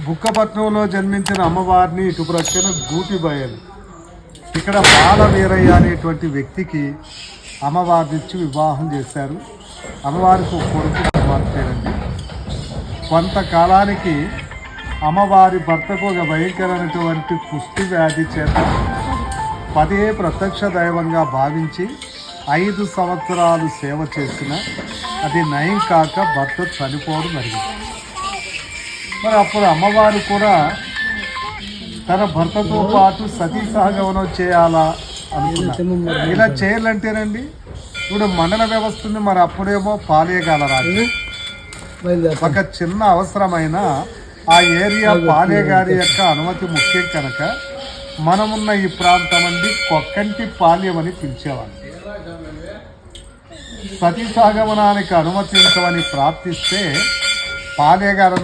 బుక్కపట్నంలో జన్మించిన అమ్మవారిని ఇటు ప్రక్కన గూటిబయలు ఇక్కడ బాల వీరయ్య అనేటువంటి వ్యక్తికి అమ్మవారినిచ్చి వివాహం చేశారు. అమ్మవారికి ఒక కొడుకు కుమార్తెనండి. కొంతకాలానికి అమ్మవారి భర్తకు ఒక భయంకరమైనటువంటి కుష్టి వ్యాధి చేత పదే ప్రత్యక్ష దైవంగా భావించి 5 సంవత్సరాలు సేవ చేసిన అది నయం కాక భర్త చనిపోవడం జరిగింది. మరి అప్పుడు అమ్మవారు కూడా తన భర్తతో పాటు సతీ సహగమనం చేయాలా అనుకున్నారు. ఇలా చేయాలంటేనండి ఇప్పుడు మండల వ్యవస్థ ఉంది. మరి అప్పుడేమో పాలేగాల రాజ్యం. ఒక చిన్న అవసరమైన ఆ ఏరియా పాలేగారి యొక్క అనుమతి ముఖ్యం కనుక మనమున్న ఈ ప్రాంతం అండి కొక్కంటి పాల్యం అని పిలిచేవాళ్ళు. సతీ సహగమనానికి అనుమతించమని ప్రార్థిస్తే పాలేగారు